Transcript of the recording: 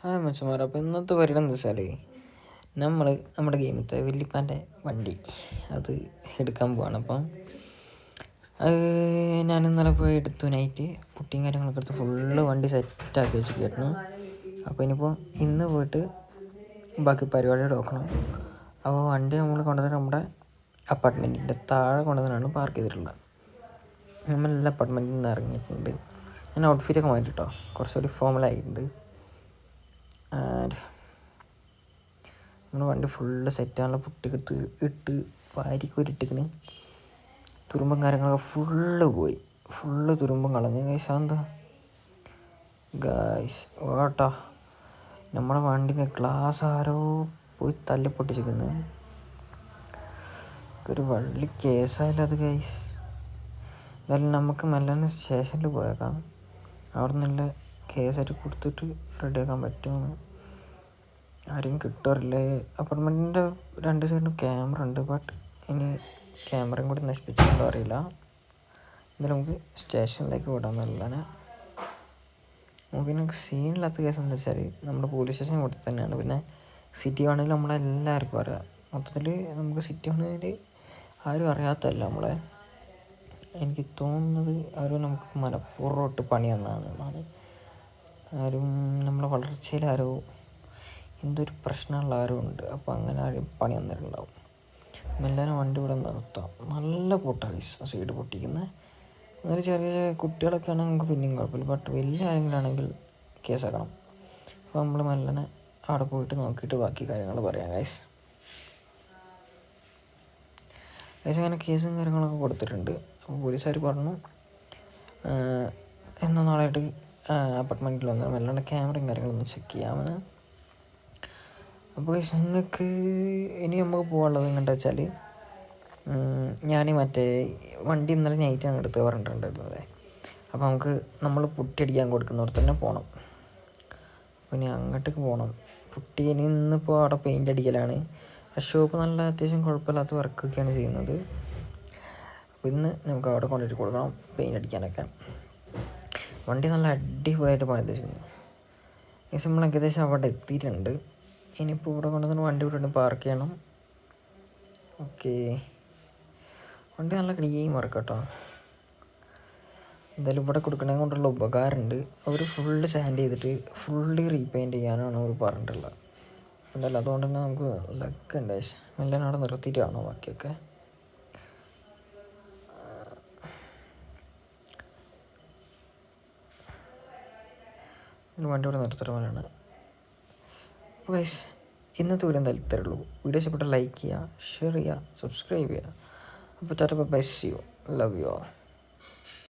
Hi മച്ചന്മാർ, അപ്പോൾ ഇന്നത്തെ പരിപാടി എന്താ വെച്ചാൽ നമ്മുടെ ഗെയിമത്തെ വല്യപ്പാൻ്റെ വണ്ടി അത് എടുക്കാൻ പോവാണ്. അപ്പം അത് ഞാൻ ഇന്നലെ പോയി എടുത്തു. നൈറ്റ് പുട്ടിയും കാര്യങ്ങളൊക്കെ എടുത്ത് ഫുള്ള് വണ്ടി സെറ്റാക്കി വെച്ചിട്ടായിരുന്നു. അപ്പോൾ ഇനിയിപ്പോൾ ഇന്ന് പോയിട്ട് ബാക്കി പരിപാടികൾ നോക്കണം. അപ്പോൾ വണ്ടി നമ്മൾ കൊണ്ടുവന്ന് നമ്മുടെ അപ്പാർട്ട്മെൻറ്റിൻ്റെ താഴെ കൊണ്ടുവന്നാണ് പാർക്ക് ചെയ്തിട്ടുള്ളത്. നമ്മളെല്ലാം അപ്പാർട്ട്മെൻറ്റിൽ നിന്ന് ഇറങ്ങിയിട്ടുണ്ട്. ഞാൻ ഔട്ട്ഫിറ്റൊക്കെ മാറ്റിട്ടോ, കുറച്ചുകൂടി ഫോമലായിട്ടുണ്ട്. നമ്മുടെ വണ്ടി ഫുള്ള് സെറ്റാണല്ലോ, പുട്ടിക്കെടുത്ത് ഇട്ട് വാരിക്കൊരിട്ടിക്കണ്. തുരുമ്പും കാര്യങ്ങളൊക്കെ ഫുള്ള് തുരുമ്പും കളഞ്ഞ്. ഗൈസ് എന്താ ഗൈസ് ഓട്ടാ, നമ്മുടെ വണ്ടിൻ്റെ ഗ്ലാസ് ആരോ പോയി തല്ലി പൊട്ടിച്ചിരിക്കുന്നത്. ഒരു വള്ളി കേസായാലും അത് ഗൈസ്. എന്തായാലും നമുക്ക് മെല്ലനെ സ്റ്റേഷനിൽ പോയേക്കാം. അവിടെ നിന്നുള്ള കേസായിട്ട് കൊടുത്തിട്ട് റെഡിയാക്കാൻ പറ്റുമെന്ന്. ആരെയും കിട്ടാറില്ലേ? അപ്പാർട്ട്മെൻറ്റിൻ്റെ രണ്ട് സൈഡിലും ക്യാമറ ഉണ്ട്, ബട്ട് ഇനി ക്യാമറയും കൂടി നശിപ്പിച്ചിട്ടുണ്ടോ അറിയില്ല. എന്തായാലും നമുക്ക് സ്റ്റേഷനിലേക്ക് വിടാൻ മെല്ലനെ. പിന്നെ സീനില്ലാത്ത കേസ് എന്താ വെച്ചാൽ നമ്മുടെ പോലീസ് സ്റ്റേഷൻ കൂടെ തന്നെയാണ്. പിന്നെ സിറ്റി വണ്ണിൽ നമ്മളെല്ലാവർക്കും അറിയാം. മൊത്തത്തിൽ നമുക്ക് സിറ്റി വണ്ണിൽ ആരും അറിയാത്തല്ല നമ്മളെ. എനിക്ക് തോന്നുന്നത് ആരും നമുക്ക് മനഃപൂർവ്വമായിട്ട് പണി തന്നതാണ്. ആരും നമ്മളെ വളർച്ചയിൽ ആരോ എന്തൊരു പ്രശ്നമുള്ള ആരും ഉണ്ട്. അപ്പോൾ അങ്ങനെ ആരും പണി തന്നിട്ടുണ്ടാവും. മെല്ലാനും വണ്ടി ഇവിടെ നിർത്താം. നല്ല പൊട്ടാണ് സൈഡ് പൊട്ടിക്കുന്നത്. അങ്ങനെ ചെറിയ കുട്ടികളൊക്കെ ആണെങ്കിൽ നമുക്ക് പിന്നെയും കുഴപ്പമില്ല, ബട്ട് വലിയ ആരെങ്കിലാണെങ്കിൽ കേസാക്കണം. അപ്പോൾ നമ്മൾ മെല്ലനെ അവിടെ പോയിട്ട് നോക്കിയിട്ട് ബാക്കി കാര്യങ്ങൾ പറയാം ഗൈസ്. അങ്ങനെ കേസും കാര്യങ്ങളൊക്കെ കൊടുത്തിട്ടുണ്ട്. അപ്പോൾ പോലീസുകാർ പറഞ്ഞു എന്നോ നാളായിട്ട് അപ്പാർട്ട്മെൻറ്റിൽ വന്ന് മെല്ലനെ ക്യാമറയും കാര്യങ്ങളൊന്നും ചെക്ക് ചെയ്യാമെന്ന്. അപ്പോൾ നിങ്ങൾക്ക് ഇനി നമുക്ക് പോകാനുള്ളത് എങ്ങനെയാ വെച്ചാൽ, ഞാൻ മറ്റേ വണ്ടി ഇന്നലെ നൈറ്റാണ് എടുത്ത് പറഞ്ഞിട്ടുണ്ടായിരുന്നത്. അപ്പോൾ നമുക്ക് നമ്മൾ പുട്ടി അടിക്കാൻ കൊടുക്കുന്നവർ തന്നെ പോകണം. അപ്പോൾ ഇനി അങ്ങോട്ടേക്ക് പോകണം. പുട്ടി ഇനി ഇന്നിപ്പോൾ അവിടെ പെയിൻ്റ് അടിക്കലാണ്. ആ ഷോപ്പ് നല്ല അത്യാവശ്യം കുഴപ്പമില്ലാത്ത വർക്കൊക്കെയാണ് ചെയ്യുന്നത്. അപ്പോൾ ഇന്ന് നമുക്ക് അവിടെ കൊണ്ടുപോയിട്ട് കൊടുക്കണം പെയിൻ്റ് അടിക്കാനൊക്കെ. വണ്ടി നല്ല അടിപൊളിയായിട്ട് പണി വെച്ചിരിക്കുന്നത്. ഏകദേശം നമ്മൾ ഏകദേശം അവിടെ എത്തിയിട്ടുണ്ട്. ഇനിയിപ്പോൾ ഇവിടെ കൊണ്ടുവന്ന് വണ്ടി ഇവിടെ പാർക്ക് ചെയ്യണം. ഓക്കെ, വണ്ടി നല്ല ക്ലീൻ വർക്ക് കേട്ടോ. എന്തായാലും ഇവിടെ കൊടുക്കണേ കൊണ്ടുള്ള ഉപകാരമുണ്ട്. അവർ ഫുള്ള് സാൻഡ് ചെയ്തിട്ട് ഫുള്ളി റീപെയിൻറ്റ് ചെയ്യാനാണ് അവർ പറഞ്ഞിട്ടുള്ളത്. എന്തായാലും അതുകൊണ്ട് തന്നെ നമുക്ക് ലക്ക് ഉണ്ട്. എല്ലാം അവിടെ നിർത്തിയിട്ട് കാണോ ബാക്കിയൊക്കെ. വണ്ടി ഇവിടെ നിർത്തിയിട്ട് പോലെയാണ്. ഗൈസ് ഇന്നത്തെ വീഡിയോ എന്തായാലും ഇത്രയേ ഉള്ളൂ. വീഡിയോ ഇഷ്ടപ്പെട്ടാൽ ലൈക്ക് ചെയ്യുക, ഷെയർ ചെയ്യുക, സബ്സ്ക്രൈബ് ചെയ്യുക. അപ്പോൾ tata bye, see you, love you all.